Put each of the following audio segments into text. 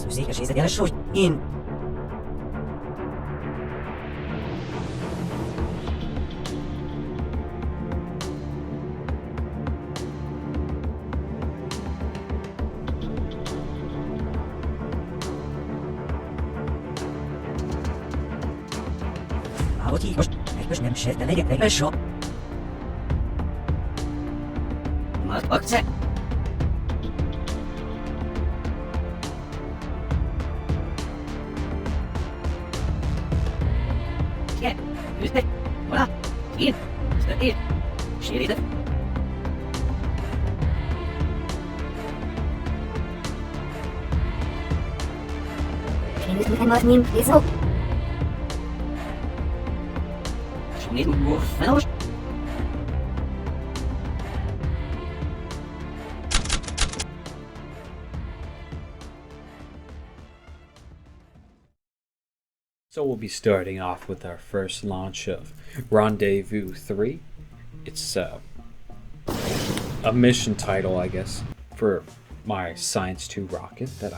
szűzékes hogy én... Ahogy így most nem sérte legyek egy sok. Magce. Ugye, üzdek, vala, én, sztökél, sérített. Én üzdem az mint bizó. So we'll be starting off with our first launch of Rendezvous 3. It's a mission title, I guess, for my Science 2 rocket that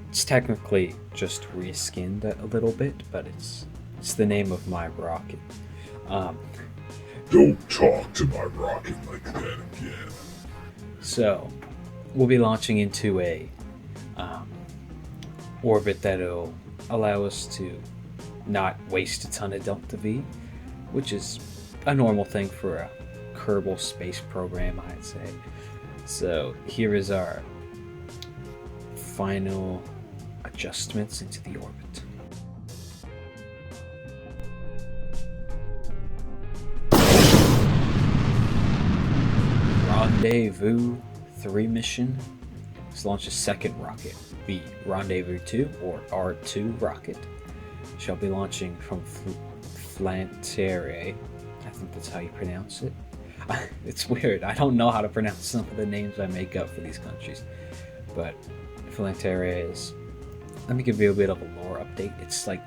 it's technically just reskinned a little bit, but it's the name of my rocket. Don't talk to my rocket like that again. So we'll be launching into a orbit that'll allow us to not waste a ton of Delta V, which is a normal thing for a Kerbal Space Program, I'd say. So here is our final adjustments into the orbit. Rendezvous 3 mission. Let's launch a second rocket. The Rendezvous 2, or R2 rocket, shall be launching from Flantere. I think that's how you pronounce it. It's weird. I don't know how to pronounce some of the names I make up for these countries. But Flantere is... Let me give you a bit of a lore update. It's like,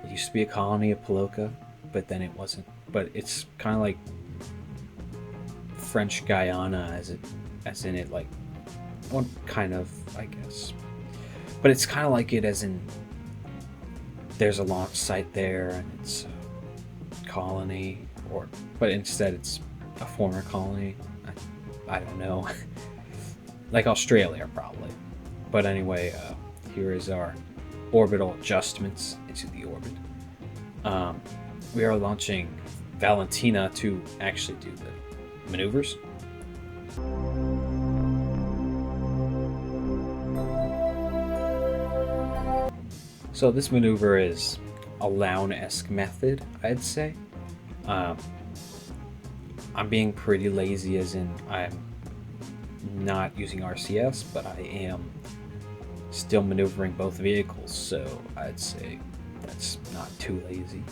it used to be a colony of Peloka, but then it wasn't. But it's kind of like French Guyana, as in it, like, one kind of, I guess. But it's kind of like it as in there's a launch site there and it's a colony, but instead it's a former colony. I don't know. Like Australia, probably. But anyway, here is our orbital adjustments into the orbit. We are launching Valentina to actually do the maneuvers. So this maneuver is a Loun-esque method, I'd say. I'm being pretty lazy, as in I'm not using RCS, but I am still maneuvering both vehicles, so I'd say that's not too lazy.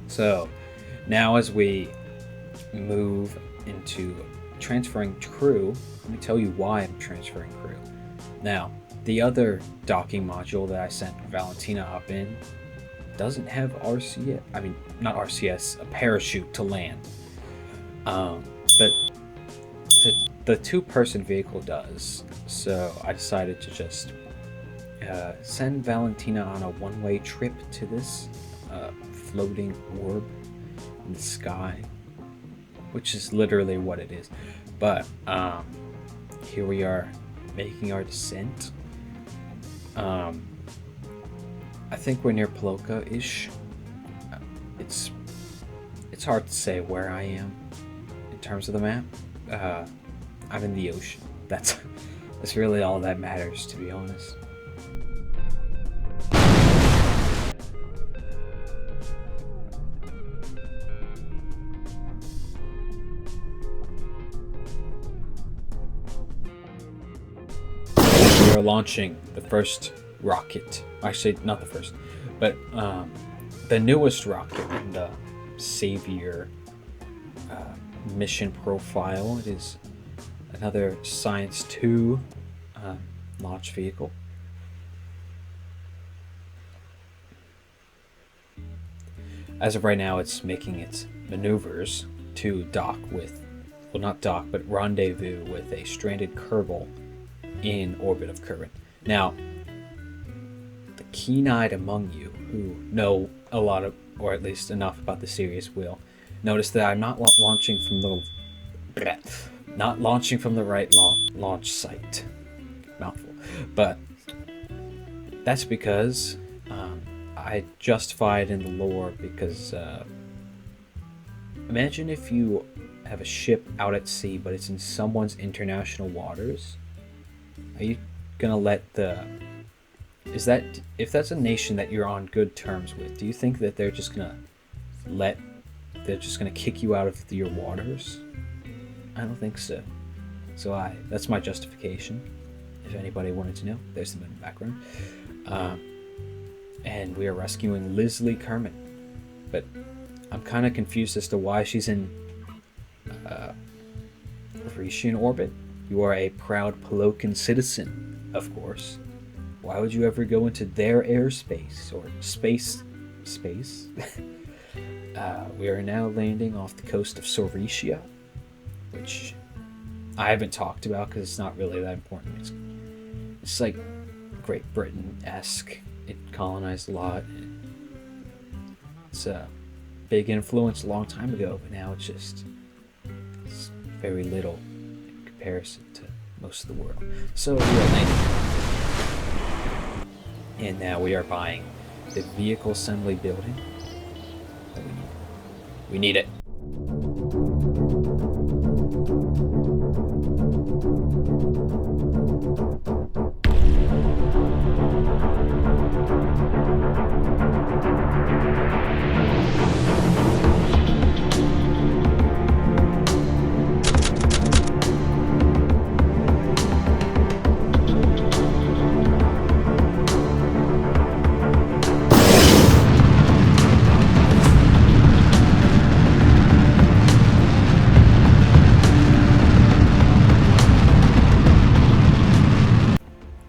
So now as we move into transferring crew, let me tell you why I'm transferring crew. Now, the other docking module that I sent Valentina up in doesn't have RCS, I mean, not RCS, a parachute to land. But the two-person vehicle does, so I decided to just send Valentina on a one-way trip to this floating orb in the sky, which is literally what it is. But here we are making our descent. I think we're near Peloka-ish. It's hard to say where I am in terms of the map. I'm in the ocean. That's really all that matters, to be honest. We are launching the first rocket. Actually, not the first, but the newest rocket in the Savior mission profile. It is another Science 2 launch vehicle. As of right now, it's making its maneuvers to dock with, well, not dock, but rendezvous with a stranded Kerbal in orbit of Kerbin. Now, the keen-eyed among you who know a lot of, or at least enough about the series, will notice that I'm not launching from the right launch site. Mouthful. But that's because I justify it in the lore because imagine if you have a ship out at sea, but it's in someone's international waters. Are you gonna let if that's a nation that you're on good terms with, do you think that they're just gonna kick you out of your waters? I don't think so. So that's my justification. If anybody wanted to know, there's the moon background. And we are rescuing Leslie Kerman. But I'm kind of confused as to why she's in Grecian orbit. You are a proud Pelokan citizen, of course. Why would you ever go into their airspace or space? We are now landing off the coast of Soktovia, which I haven't talked about because it's not really that important. It's like Great Britain-esque. It colonized a lot. It's a big influence a long time ago, but now it's very little in comparison to most of the world. So we are landing. And now we are buying the vehicle assembly building. We need it.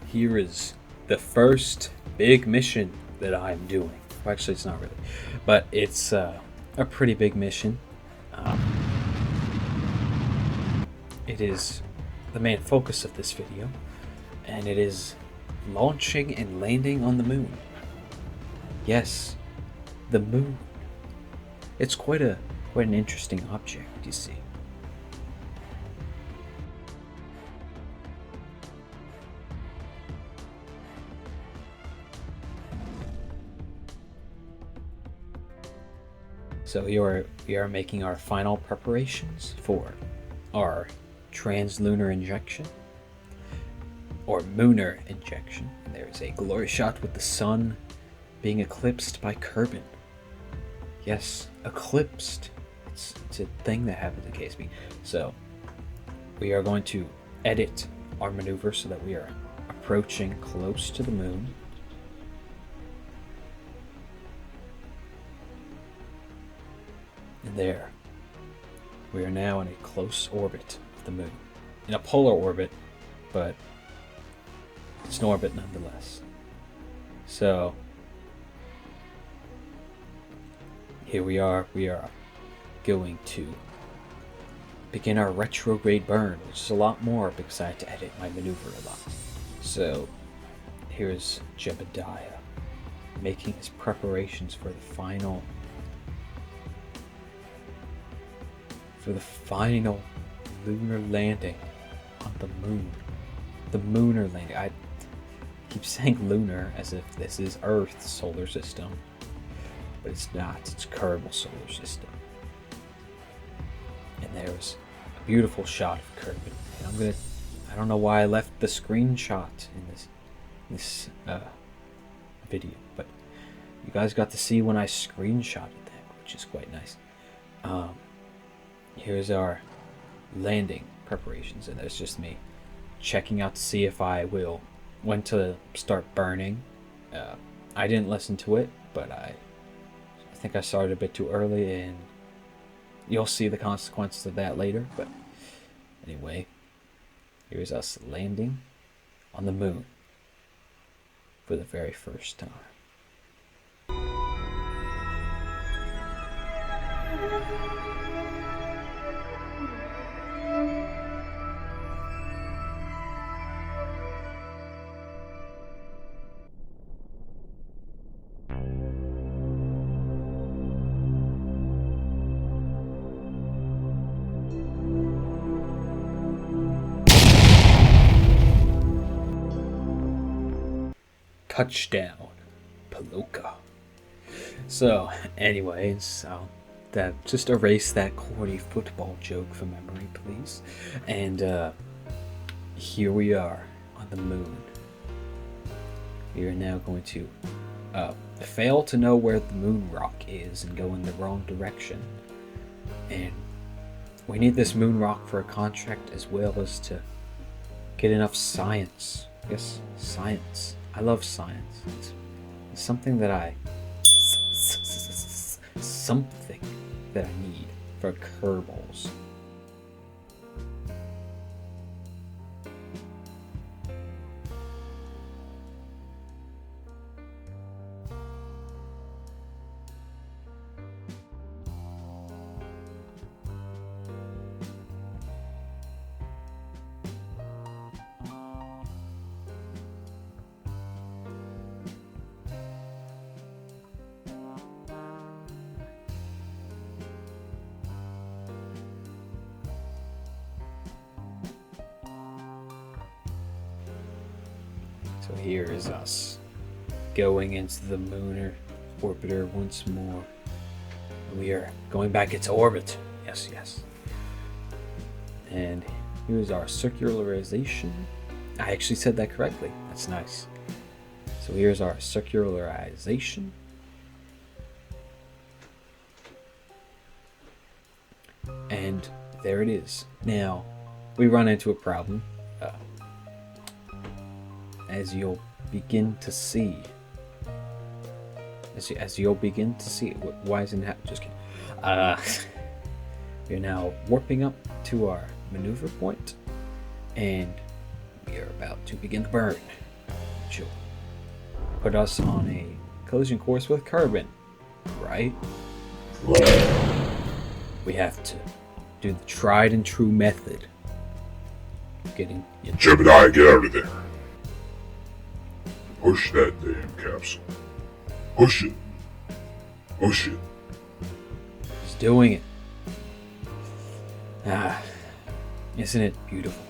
Here is the first big mission that I'm doing. Well, actually, it's not really, but it's a pretty big mission. It is the main focus of this video, and it is launching and landing on the moon. Yes, the moon. It's quite an interesting object, you see. So we are making our final preparations for our translunar injection, or mooner injection. And there's a glory shot with the sun being eclipsed by Kerbin. Yes, eclipsed. It's a thing that happens in KSB. So we are going to edit our maneuver so that we are approaching close to the moon. And there, we are now in a close orbit of the moon. In a polar orbit, but it's an orbit nonetheless. So, here we are going to begin our retrograde burn, which is a lot more because I had to edit my maneuver a lot. So, here's Jebediah making his preparations for the final lunar landing on the moon. The mooner landing. I keep saying lunar as if this is Earth's solar system, but it's not. It's Kerbal solar system. And there's a beautiful shot of Kerbin. And I don't know why I left the screenshot in this video, but you guys got to see when I screenshotted that, which is quite nice. Here's our landing preparations, and there's just me checking out to see if when to start burning. I didn't listen to it, but I think I started a bit too early, and you'll see the consequences of that later. But anyway, here's us landing on the moon for the very first time. Touchdown, Peloka. So, anyways, just erase that corny football joke from memory, please. And here we are on the moon. We are now going to fail to know where the moon rock is and go in the wrong direction. And we need this moon rock for a contract as well as to get enough science. Yes, science. I love science. It's something that I need for Kerbals. So here is us going into the lunar orbiter once more. We are going back into orbit. Yes, yes. And here's our circularization. I actually said that correctly. That's nice. So here's our circularization. And there it is. Now, we run into a problem. As you'll begin to see. As you'll begin to see. Why isn't that? Just kidding. We're now warping up to our maneuver point, and we are about to begin the burn, which will put us on a collision course with Kerbal, right? We have to do the tried and true method. Getting Gemini, get out of there. Push that damn capsule. Push it. Push it. He's doing it. Isn't it beautiful?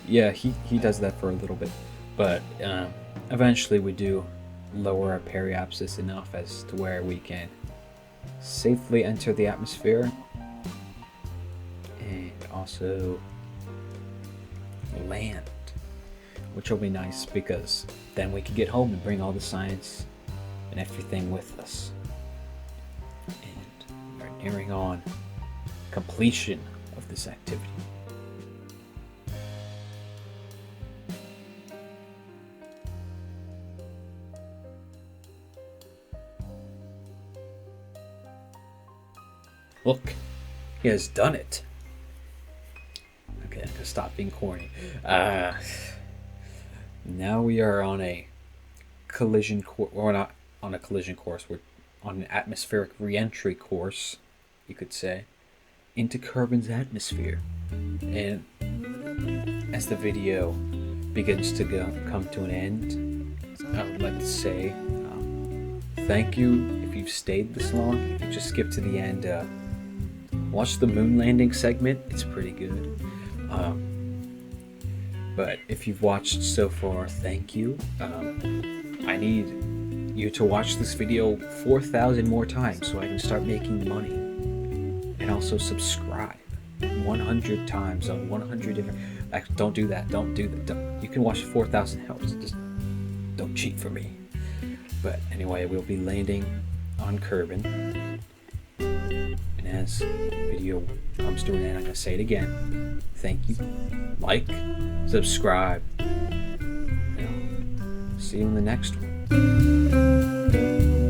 Yeah, he does that for a little bit, but eventually we do lower our periapsis enough as to where we can safely enter the atmosphere and also land, which will be nice because then we can get home and bring all the science and everything with us. And we're nearing on completion of this activity. Look, he has done it. Okay, I'm gonna stop being corny. Now we are on a collision course. We're not on a collision course. We're on an atmospheric re-entry course, you could say, into Kerbal's atmosphere. And as the video begins to come to an end, I would like to say thank you if you've stayed this long. If you just skip to the end, watch the moon landing segment. It's pretty good. But if you've watched so far, thank you. I need you to watch this video 4,000 more times so I can start making money. And also subscribe 100 times on 100 different... Actually, don't do that. Don't do that. You can watch 4,000 helps. Just don't cheat for me. But anyway, we'll be landing on Kerbal. And as the video comes to an end, I'm going to say it again. Thank you. Like, subscribe. And I'll see you in the next one. me.